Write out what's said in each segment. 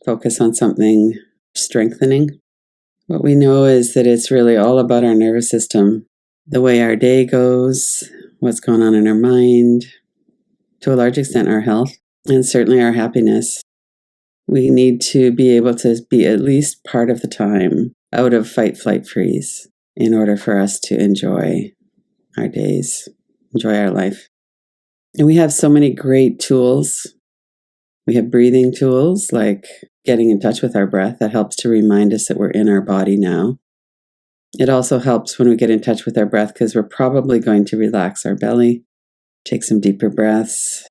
focus on something strengthening. What we know is that it's really all about our nervous system, the way our day goes, what's going on in our mind, to a large extent our health, and certainly our happiness. We need to be able to be at least part of the time out of fight, flight, freeze in order for us to enjoy our days, enjoy our life. And we have so many great tools. We have breathing tools like getting in touch with our breath that helps to remind us that we're in our body now. It also helps when we get in touch with our breath because we're probably going to relax our belly, take some deeper breaths.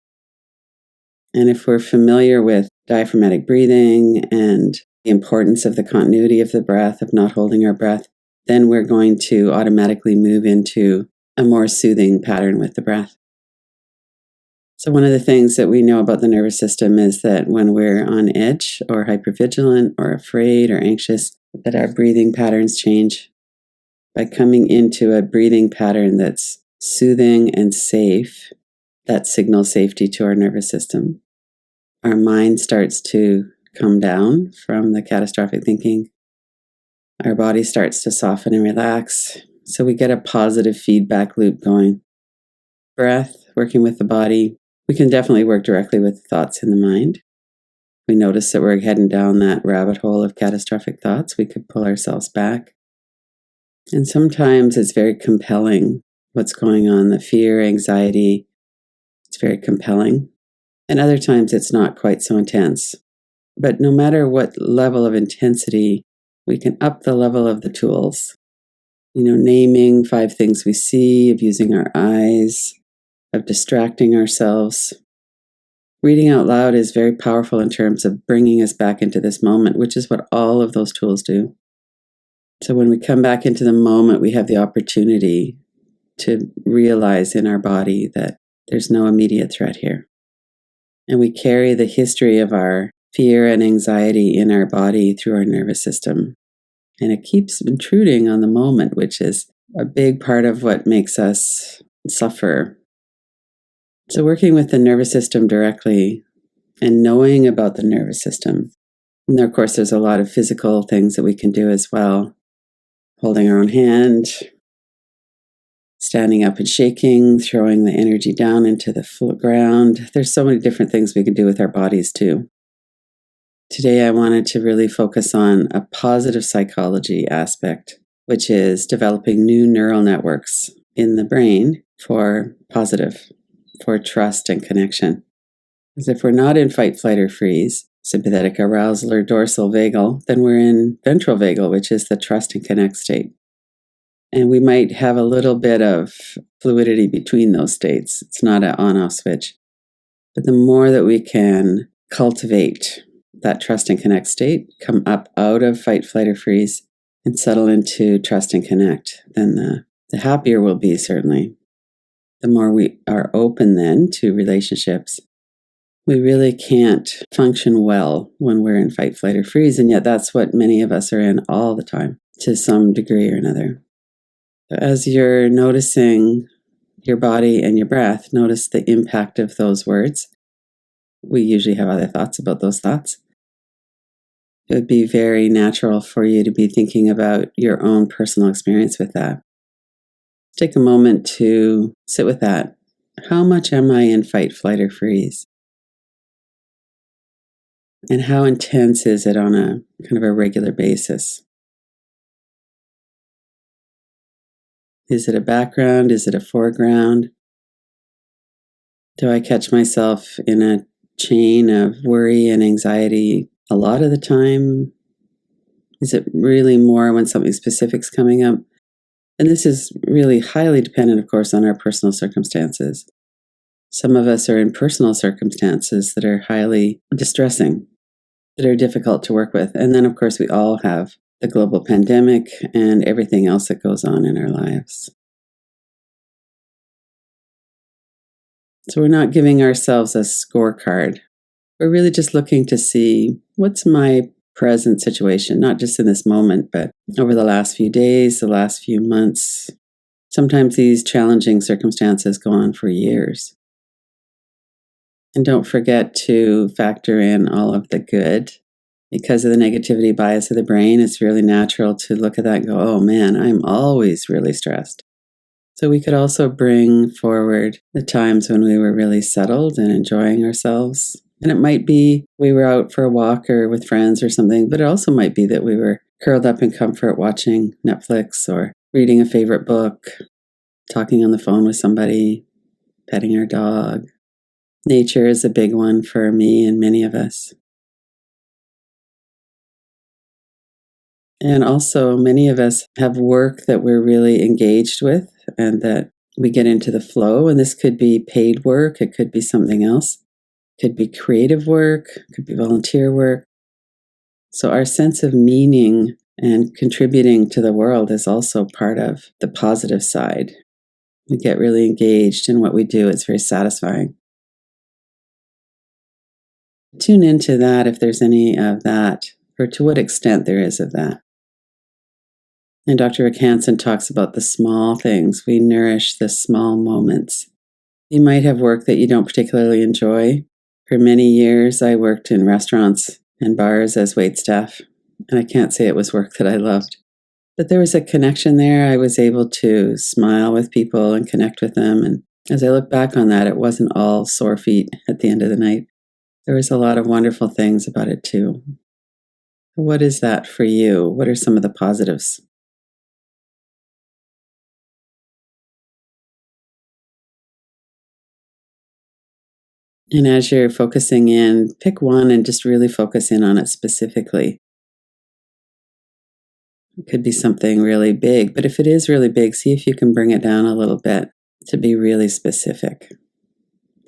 And if we're familiar with diaphragmatic breathing and the importance of the continuity of the breath, of not holding our breath, then we're going to automatically move into a more soothing pattern with the breath. So one of the things that we know about the nervous system is that when we're on edge or hypervigilant or afraid or anxious, that our breathing patterns change. By coming into a breathing pattern that's soothing and safe, that signals safety to our nervous system. Our mind starts to come down from the catastrophic thinking. Our body starts to soften and relax. So we get a positive feedback loop going. Breath, working with the body. We can definitely work directly with thoughts in the mind. We notice that we're heading down that rabbit hole of catastrophic thoughts. We could pull ourselves back. And sometimes it's very compelling what's going on, the fear, anxiety. It's very compelling. And other times it's not quite so intense. But no matter what level of intensity, we can up the level of the tools. Naming 5 things we see, of using our eyes, of distracting ourselves. Reading out loud is very powerful in terms of bringing us back into this moment, which is what all of those tools do. So when we come back into the moment, we have the opportunity to realize in our body that there's no immediate threat here. And we carry the history of our fear and anxiety in our body through our nervous system. And it keeps intruding on the moment, which is a big part of what makes us suffer. So working with the nervous system directly and knowing about the nervous system. And of course, there's a lot of physical things that we can do as well. Holding our own hand, standing up and shaking, throwing the energy down into the ground. There's so many different things we can do with our bodies too. Today, I wanted to really focus on a positive psychology aspect, which is developing new neural networks in the brain for positive, for trust and connection. Because if we're not in fight, flight, or freeze, sympathetic arousal or dorsal vagal, then we're in ventral vagal, which is the trust and connect state. And we might have a little bit of fluidity between those states. It's not an on-off switch. But the more that we can cultivate that trust and connect state, come up out of fight, flight, or freeze, and settle into trust and connect, then the happier we'll be, certainly. The more we are open then to relationships. We really can't function well when we're in fight, flight, or freeze, and yet that's what many of us are in all the time, to some degree or another. As you're noticing your body and your breath, notice the impact of those words. We usually have other thoughts about those thoughts. It would be very natural for you to be thinking about your own personal experience with that. Take a moment to sit with that. How much am I in fight, flight, or freeze? And how intense is it on a kind of a regular basis? Is it a background? Is it a foreground? Do I catch myself in a chain of worry and anxiety a lot of the time? Is it really more when something specific's coming up? And this is really highly dependent, of course, on our personal circumstances. Some of us are in personal circumstances that are highly distressing, that are difficult to work with. And then, of course, we all have the global pandemic and everything else that goes on in our lives. So we're not giving ourselves a scorecard. We're really just looking to see what's my present situation, not just in this moment, but over the last few days, the last few months. Sometimes these challenging circumstances go on for years. And don't forget to factor in all of the good Because of the negativity bias of the brain, it's really natural to look at that and go, oh man, I'm always really stressed. So we could also bring forward the times when we were really settled and enjoying ourselves. And it might be we were out for a walk or with friends or something, but it also might be that we were curled up in comfort watching Netflix or reading a favorite book, talking on the phone with somebody, petting our dog. Nature is a big one for me and many of us. And also, many of us have work that we're really engaged with and that we get into the flow. And this could be paid work, it could be something else, it could be creative work, it could be volunteer work. So, our sense of meaning and contributing to the world is also part of the positive side. We get really engaged in what we do, it's very satisfying. Tune into that if there's any of that, or to what extent there is of that. And Dr. Rick Hansen talks about the small things. We nourish the small moments. You might have work that you don't particularly enjoy. For many years, I worked in restaurants and bars as waitstaff, and I can't say it was work that I loved. But there was a connection there. I was able to smile with people and connect with them. And as I look back on that, it wasn't all sore feet at the end of the night. There was a lot of wonderful things about it too. What is that for you? What are some of the positives? And as you're focusing in, pick one and just really focus in on it specifically. It could be something really big, but if it is really big, see if you can bring it down a little bit to be really specific.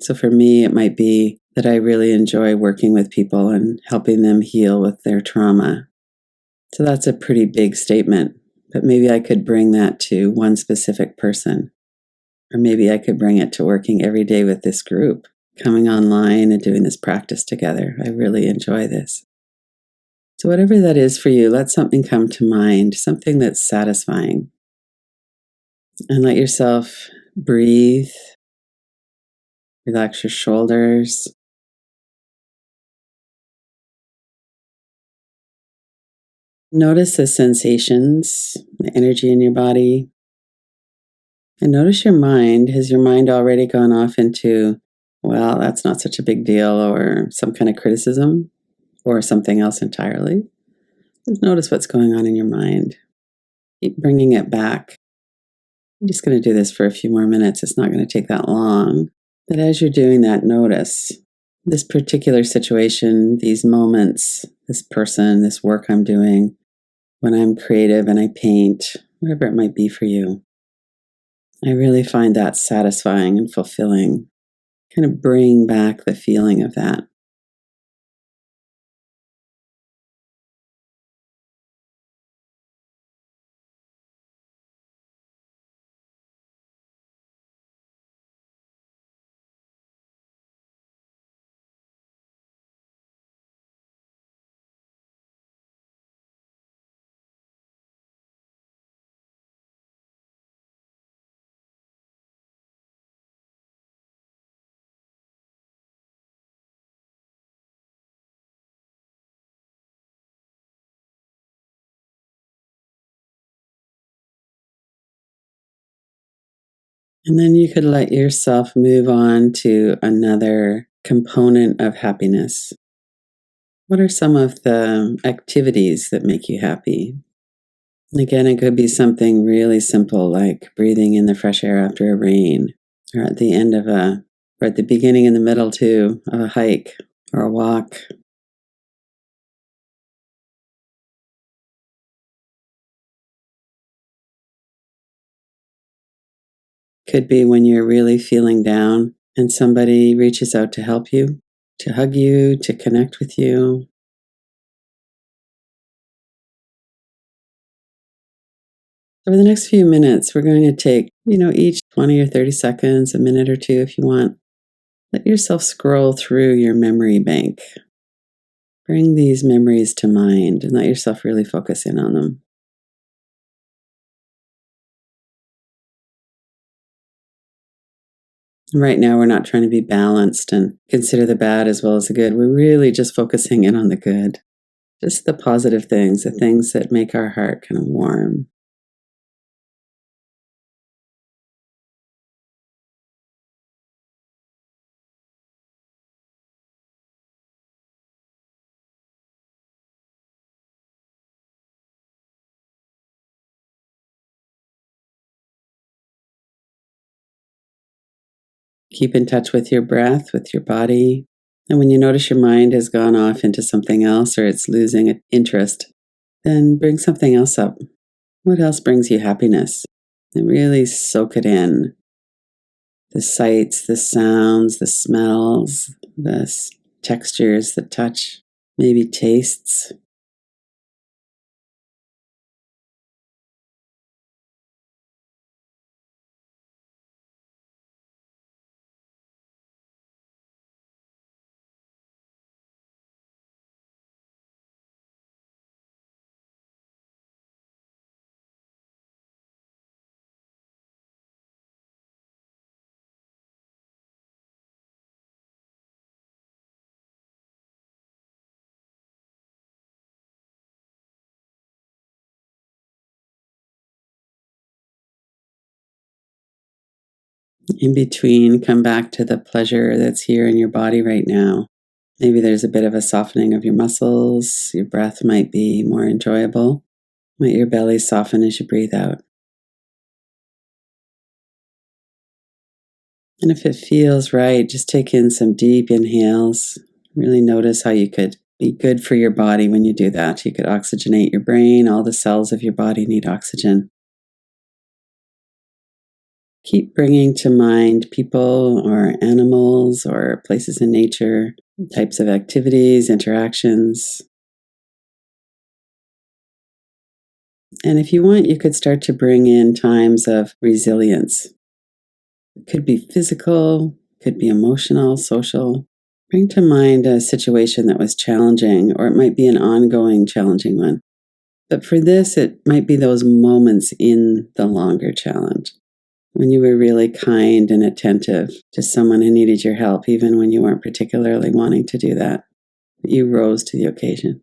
So for me, it might be that I really enjoy working with people and helping them heal with their trauma. So that's a pretty big statement, but maybe I could bring that to one specific person. Or maybe I could bring it to working every day with this group, coming online and doing this practice together. I really enjoy this. So, whatever that is for you, let something come to mind, something that's satisfying. And let yourself breathe, relax your shoulders. Notice the sensations, the energy in your body. And notice your mind. Has your mind already gone off into, well, that's not such a big deal, or some kind of criticism, or something else entirely? Just notice what's going on in your mind. Keep bringing it back. I'm just going to do this for a few more minutes. It's not going to take that long. But as you're doing that, notice this particular situation, these moments, this person, this work I'm doing, when I'm creative and I paint, whatever it might be for you. I really find that satisfying and fulfilling. Kind of bring back the feeling of that. And then you could let yourself move on to another component of happiness. What are some of the activities that make you happy? Again, it could be something really simple like breathing in the fresh air after a rain, or at the end of or at the beginning and the middle too, of a hike or a walk. Could be when you're really feeling down and somebody reaches out to help you, to hug you, to connect with you. Over the next few minutes, we're going to take, each 20 or 30 seconds, a minute or two if you want. Let yourself scroll through your memory bank. Bring these memories to mind and let yourself really focus in on them. Right now, we're not trying to be balanced and consider the bad as well as the good. We're really just focusing in on the good. Just the positive things, the things that make our heart kind of warm. Keep in touch with your breath, with your body. And when you notice your mind has gone off into something else or it's losing interest, then bring something else up. What else brings you happiness? And really soak it in. The sights, the sounds, the smells, the textures, the touch, maybe tastes. In between, come back to the pleasure that's here in your body right now. Maybe there's a bit of a softening of your muscles. Your breath might be more enjoyable. Might your belly soften as you breathe out. And if it feels right, just take in some deep inhales. Really notice how you could be good for your body when you do that. You could oxygenate your brain. All the cells of your body need oxygen. Keep bringing to mind people or animals or places in nature, types of activities, interactions. And if you want, you could start to bring in times of resilience. It could be physical, could be emotional, social. Bring to mind a situation that was challenging, or it might be an ongoing challenging one. But for this, it might be those moments in the longer challenge when you were really kind and attentive to someone who needed your help, even when you weren't particularly wanting to do that. You rose to the occasion.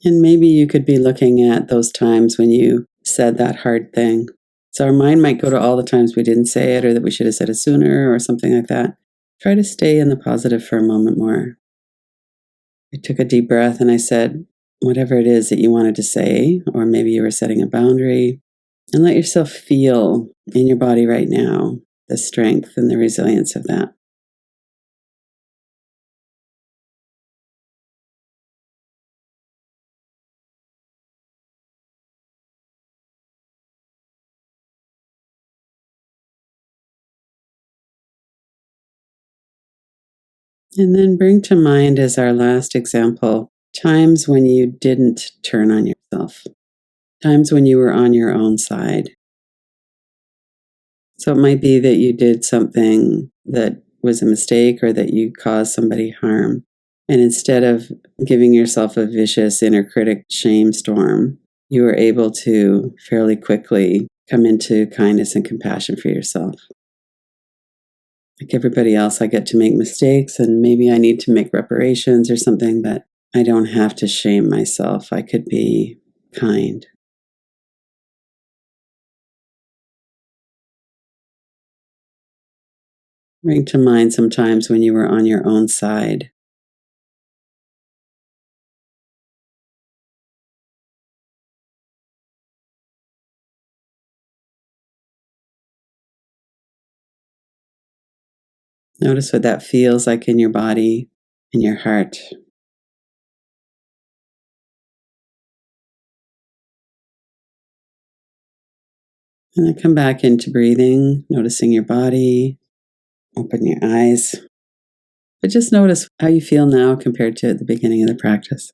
And maybe you could be looking at those times when you said that hard thing. So our mind might go to all the times we didn't say it or that we should have said it sooner or something like that. Try to stay in the positive for a moment more. I took a deep breath and I said, whatever it is that you wanted to say, or maybe you were setting a boundary, and let yourself feel in your body right now the strength and the resilience of that. And then bring to mind as our last example times when you didn't turn on yourself, times when you were on your own side. So it might be that you did something that was a mistake or that you caused somebody harm. And instead of giving yourself a vicious inner critic shame storm, you were able to fairly quickly come into kindness and compassion for yourself. Like everybody else, I get to make mistakes and maybe I need to make reparations or something, but I don't have to shame myself. I could be kind. Bring to mind some times when you were on your own side. Notice what that feels like in your body, in your heart. And then come back into breathing, noticing your body. Open your eyes. But just notice how you feel now compared to at the beginning of the practice.